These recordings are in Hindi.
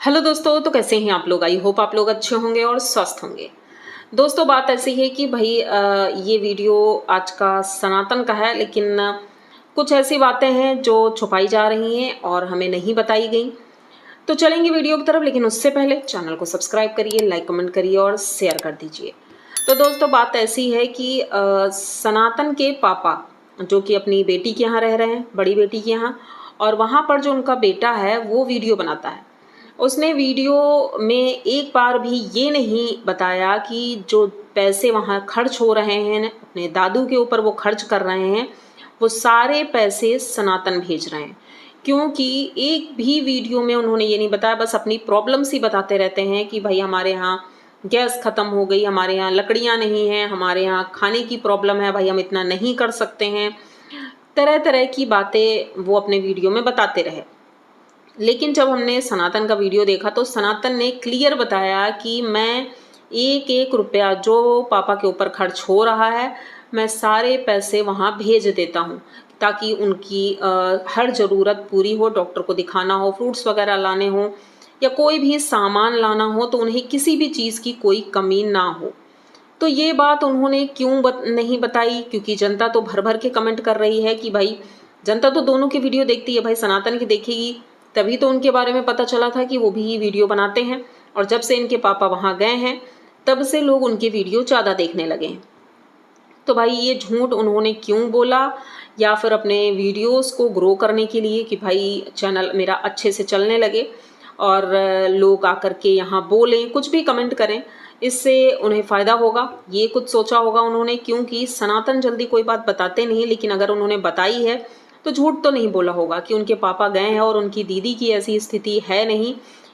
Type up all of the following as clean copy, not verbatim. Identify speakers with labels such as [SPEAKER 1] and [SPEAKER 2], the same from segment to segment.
[SPEAKER 1] हेलो दोस्तों, तो कैसे हैं आप लोग। आई होप आप लोग अच्छे होंगे और स्वस्थ होंगे। दोस्तों, बात ऐसी है कि भाई ये वीडियो आज का सनातन का है, लेकिन कुछ ऐसी बातें हैं जो छुपाई जा रही हैं और हमें नहीं बताई गई। तो चलेंगे वीडियो की तरफ, लेकिन उससे पहले चैनल को सब्सक्राइब करिए, लाइक कमेंट करिए और शेयर कर दीजिए। तो दोस्तों, बात ऐसी है कि सनातन के पापा जो कि अपनी बेटी के यहाँ रह रहे हैं, बड़ी बेटी के यहाँ, और वहाँ पर जो उनका बेटा है वो वीडियो बनाता है। उसने वीडियो में एक बार भी ये नहीं बताया कि जो पैसे वहाँ खर्च हो रहे हैं अपने दादू के ऊपर, वो खर्च कर रहे हैं, वो सारे पैसे सनातन भेज रहे हैं। क्योंकि एक भी वीडियो में उन्होंने ये नहीं बताया, बस अपनी प्रॉब्लम्स ही बताते रहते हैं कि भाई हमारे यहाँ गैस ख़त्म हो गई, हमारे यहाँ लकड़ियाँ नहीं हैं, हमारे यहाँ खाने की प्रॉब्लम है, भाई हम इतना नहीं कर सकते हैं। तरह तरह की बातें वो अपने वीडियो में बताते रहे। लेकिन जब हमने सनातन का वीडियो देखा तो सनातन ने क्लियर बताया कि मैं एक एक रुपया जो पापा के ऊपर खर्च हो रहा है, मैं सारे पैसे वहाँ भेज देता हूँ ताकि उनकी हर ज़रूरत पूरी हो। डॉक्टर को दिखाना हो, फ्रूट्स वगैरह लाने हो, या कोई भी सामान लाना हो, तो उन्हें किसी भी चीज़ की कोई कमी ना हो। तो ये बात उन्होंने क्यों नहीं बताई, क्योंकि जनता तो भर भर के कमेंट कर रही है कि भाई जनता तो दोनों की वीडियो देखती है, भाई सनातन की देखेगी तभी तो उनके बारे में पता चला था कि वो भी वीडियो बनाते हैं। और जब से इनके पापा वहाँ गए हैं तब से लोग उनकी वीडियो ज़्यादा देखने लगे हैं। तो भाई ये झूठ उन्होंने क्यों बोला, या फिर अपने वीडियोस को ग्रो करने के लिए कि भाई चैनल मेरा अच्छे से चलने लगे और लोग आकर के यहाँ बोलें, कुछ भी कमेंट करें, इससे उन्हें फ़ायदा होगा, ये कुछ सोचा होगा उन्होंने। क्योंकि सनातन जल्दी कोई बात बताते नहीं, लेकिन अगर उन्होंने बताई है तो झूठ तो नहीं बोला होगा कि उनके पापा गए हैं और उनकी दीदी की ऐसी स्थिति है नहीं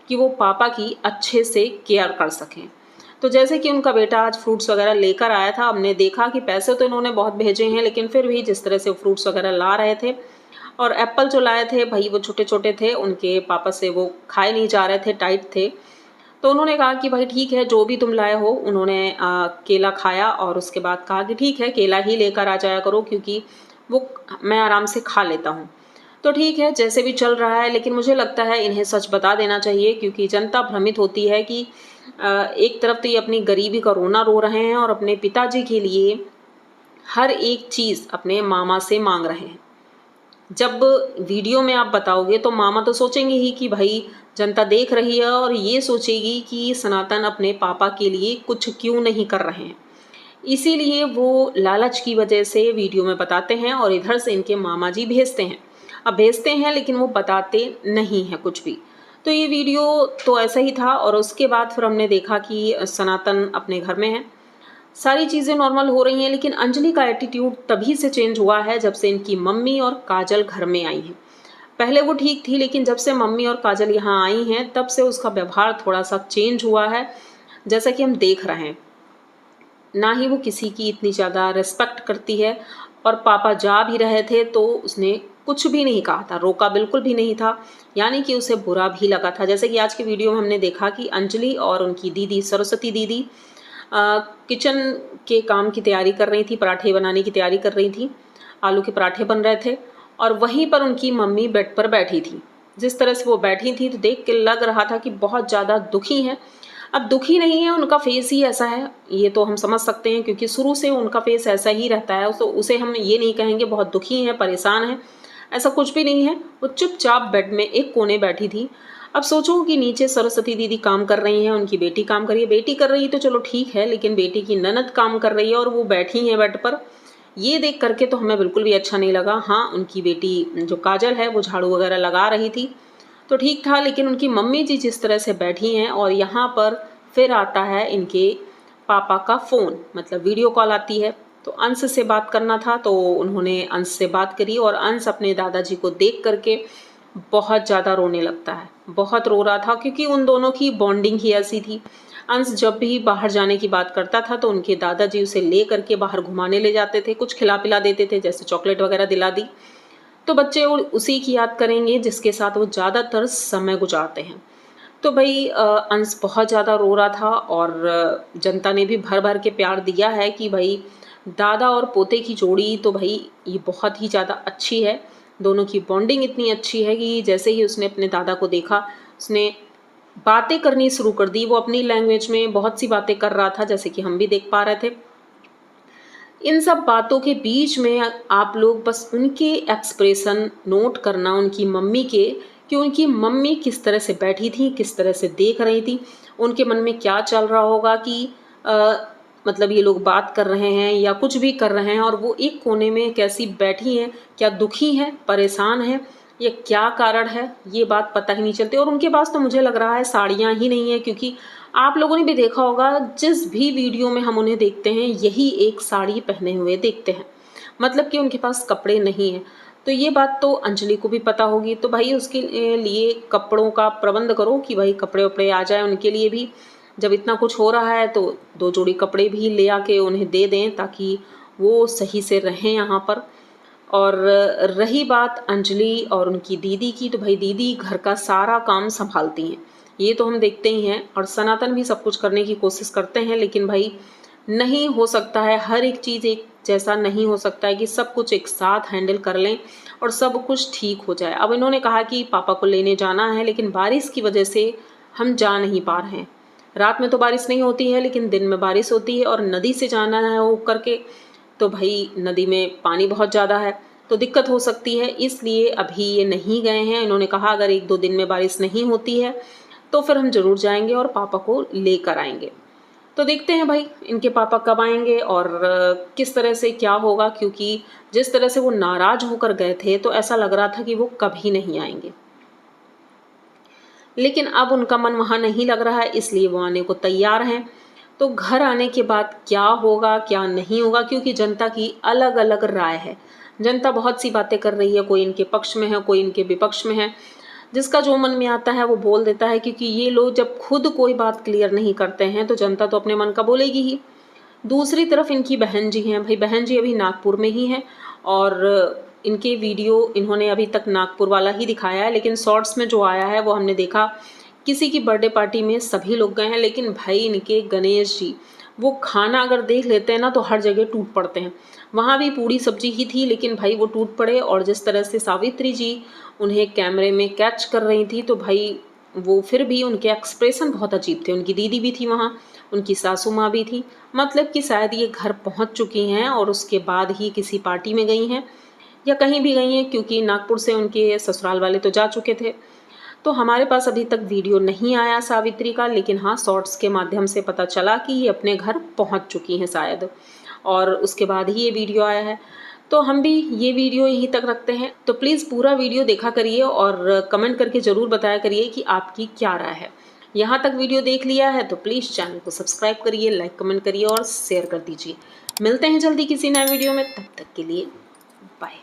[SPEAKER 1] कि वो पापा की अच्छे से केयर कर सकें। तो जैसे कि उनका बेटा आज फ्रूट्स वगैरह लेकर आया था, हमने देखा कि पैसे तो इन्होंने बहुत भेजे हैं, लेकिन फिर भी जिस तरह से फ्रूट्स वगैरह ला रहे थे, और एप्पल जो लाए थे भाई वो छोटे छोटे थे, उनके पापा से वो खाए नहीं जा रहे थे, टाइट थे। तो उन्होंने कहा कि भाई ठीक है, जो भी तुम लाए हो। उन्होंने केला खाया और उसके बाद कहा कि ठीक है, केला ही लेकर आ जाया करो क्योंकि वो मैं आराम से खा लेता हूँ। तो ठीक है, जैसे भी चल रहा है, लेकिन मुझे लगता है इन्हें सच बता देना चाहिए, क्योंकि जनता भ्रमित होती है कि एक तरफ तो ये अपनी गरीबी का रोना रो रहे हैं और अपने पिताजी के लिए हर एक चीज़ अपने मामा से मांग रहे हैं। जब वीडियो में आप बताओगे तो मामा तो सोचेंगे ही कि भाई जनता देख रही है, और ये सोचेगी कि सनातन अपने पापा के लिए कुछ क्यों नहीं कर रहे हैं। इसीलिए वो लालच की वजह से वीडियो में बताते हैं और इधर से इनके मामा जी भेजते हैं। अब भेजते हैं लेकिन वो बताते नहीं हैं कुछ भी। तो ये वीडियो तो ऐसा ही था, और उसके बाद फिर हमने देखा कि सनातन अपने घर में है, सारी चीज़ें नॉर्मल हो रही हैं। लेकिन अंजलि का एटीट्यूड तभी से चेंज हुआ है जब से इनकी मम्मी और काजल घर में आई हैं। पहले वो ठीक थी, लेकिन जब से मम्मी और काजल यहाँ आई हैं तब से उसका व्यवहार थोड़ा सा चेंज हुआ है, जैसा कि हम देख रहे हैं। ना ही वो किसी की इतनी ज़्यादा रिस्पेक्ट करती है, और पापा जा भी रहे थे तो उसने कुछ भी नहीं कहा था, रोका बिल्कुल भी नहीं था, यानी कि उसे बुरा भी लगा था। जैसे कि आज की वीडियो में हमने देखा कि अंजलि और उनकी दीदी सरस्वती दीदी किचन के काम की तैयारी कर रही थी, पराठे बनाने की तैयारी कर रही थी, आलू के पराठे बन रहे थे, और वहीं पर उनकी मम्मी बेड पर बैठी थी। जिस तरह से वो बैठी थी तो देख के लग रहा था कि बहुत ज़्यादा दुखी हैं। अब दुखी नहीं है, उनका फेस ही ऐसा है, ये तो हम समझ सकते हैं, क्योंकि शुरू से उनका फेस ऐसा ही रहता है। तो उसे हम ये नहीं कहेंगे बहुत दुखी हैं, परेशान हैं, ऐसा कुछ भी नहीं है। वो चुपचाप बेड में एक कोने बैठी थी। अब सोचो कि नीचे सरस्वती दीदी काम कर रही हैं, उनकी बेटी काम कर रही है। बेटी कर रही है तो चलो ठीक है, लेकिन बेटी की ननद काम कर रही है और वो बैठी हैं बेड पर। ये देख करके तो हमें बिल्कुल भी अच्छा नहीं लगा। हाँ, उनकी बेटी जो काजल है वो झाड़ू वगैरह लगा रही थी तो ठीक था, लेकिन उनकी मम्मी जी जिस तरह से बैठी हैं, और यहाँ पर फिर आता है इनके पापा का फ़ोन, मतलब वीडियो कॉल आती है। तो अंश से बात करना था तो उन्होंने अंश से बात करी, और अंश अपने दादाजी को देख करके बहुत ज़्यादा रोने लगता है, बहुत रो रहा था, क्योंकि उन दोनों की बॉन्डिंग ही ऐसी थी। अंश जब भी बाहर जाने की बात करता था तो उनके दादाजी उसे ले करके बाहर घुमाने ले जाते थे, कुछ खिला पिला देते थे, जैसे चॉकलेट वगैरह दिला दी। तो बच्चे उसी की याद करेंगे जिसके साथ वो ज़्यादातर समय गुजारते हैं। तो भाई अंश बहुत ज़्यादा रो रहा था, और जनता ने भी भर भर के प्यार दिया है कि भाई दादा और पोते की जोड़ी तो भाई ये बहुत ही ज़्यादा अच्छी है। दोनों की बॉन्डिंग इतनी अच्छी है कि जैसे ही उसने अपने दादा को देखा, उसने बातें करनी शुरू कर दी। वो अपनी लैंग्वेज में बहुत सी बातें कर रहा था, जैसे कि हम भी देख पा रहे थे। इन सब बातों के बीच में आप लोग बस उनके एक्सप्रेशन नोट करना, उनकी मम्मी के, कि उनकी मम्मी किस तरह से बैठी थी, किस तरह से देख रही थी, उनके मन में क्या चल रहा होगा कि मतलब ये लोग बात कर रहे हैं या कुछ भी कर रहे हैं और वो एक कोने में कैसी बैठी हैं, क्या दुखी हैं, परेशान हैं, या क्या कारण है, ये बात पता ही नहीं चलती। और उनके पास तो मुझे लग रहा है साड़ियाँ ही नहीं है, क्योंकि आप लोगों ने भी देखा होगा जिस भी वीडियो में हम उन्हें देखते हैं यही एक साड़ी पहने हुए देखते हैं, मतलब कि उनके पास कपड़े नहीं हैं। तो ये बात तो अंजलि को भी पता होगी, तो भाई उसके लिए कपड़ों का प्रबंध करो कि भाई कपड़े वपड़े आ जाए उनके लिए भी। जब इतना कुछ हो रहा है तो 2 जोड़ी कपड़े भी ले आके उन्हें दे दें ताकि वो सही से रहें यहाँ पर। और रही बात अंजलि और उनकी दीदी की, तो भाई दीदी घर का सारा काम संभालती हैं, ये तो हम देखते ही हैं। और सनातन भी सब कुछ करने की कोशिश करते हैं, लेकिन भाई नहीं हो सकता है, हर एक चीज़ एक जैसा नहीं हो सकता है कि सब कुछ एक साथ हैंडल कर लें और सब कुछ ठीक हो जाए। अब इन्होंने कहा कि पापा को लेने जाना है, लेकिन बारिश की वजह से हम जा नहीं पा रहे हैं। रात में तो बारिश नहीं होती है, लेकिन दिन में बारिश होती है और नदी से जाना है वो करके, तो भाई नदी में पानी बहुत ज़्यादा है, तो दिक्कत हो सकती है, इसलिए अभी ये नहीं गए हैं। इन्होंने कहा अगर 1-2 दिन में बारिश नहीं होती है तो फिर हम ज़रूर जाएंगे और पापा को लेकर आएंगे। तो देखते हैं भाई इनके पापा कब आएंगे और किस तरह से क्या होगा, क्योंकि जिस तरह से वो नाराज़ होकर गए थे तो ऐसा लग रहा था कि वो कभी नहीं आएंगे। लेकिन अब उनका मन वहाँ नहीं लग रहा है, इसलिए वो आने को तैयार हैं। तो घर आने के बाद क्या होगा क्या नहीं होगा, क्योंकि जनता की अलग अलग राय है, जनता बहुत सी बातें कर रही है, कोई इनके पक्ष में है, कोई इनके विपक्ष में है। जिसका जो मन में आता है वो बोल देता है, क्योंकि ये लोग जब खुद कोई बात क्लियर नहीं करते हैं तो जनता तो अपने मन का बोलेगी ही। दूसरी तरफ इनकी बहन जी हैं, भाई बहन जी अभी नागपुर में ही हैं और इनके वीडियो इन्होंने अभी तक नागपुर वाला ही दिखाया है, लेकिन शॉर्ट्स में जो आया है वो हमने देखा किसी की बर्थडे पार्टी में सभी लोग गए हैं, लेकिन भाई इनके गणेश जी वो खाना अगर देख लेते हैं ना तो हर जगह टूट पड़ते हैं। वहाँ भी पूड़ी सब्जी ही थी, लेकिन भाई वो टूट पड़े। और जिस तरह से सावित्री जी उन्हें कैमरे में कैच कर रही थी, तो भाई वो फिर भी उनके एक्सप्रेशन बहुत अजीब थे। उनकी दीदी भी थी वहाँ, उनकी सासू माँ भी थी, मतलब कि शायद ये घर पहुँच चुकी हैं और उसके बाद ही किसी पार्टी में गई हैं या कहीं भी गई हैं, क्योंकि नागपुर से उनके ससुराल वाले तो जा चुके थे। तो हमारे पास अभी तक वीडियो नहीं आया सावित्री का, लेकिन हाँ शॉर्ट्स के माध्यम से पता चला कि ये अपने घर पहुंच चुकी हैं शायद, और उसके बाद ही ये वीडियो आया है। तो हम भी ये वीडियो यहीं तक रखते हैं। तो प्लीज़ पूरा वीडियो देखा करिए और कमेंट करके ज़रूर बताया करिए कि आपकी क्या राय है। यहाँ तक वीडियो देख लिया है तो प्लीज़ चैनल को सब्सक्राइब करिए, लाइक कमेंट करिए और शेयर कर दीजिए। मिलते हैं जल्दी किसी नए वीडियो में, तब तक के लिए बाय।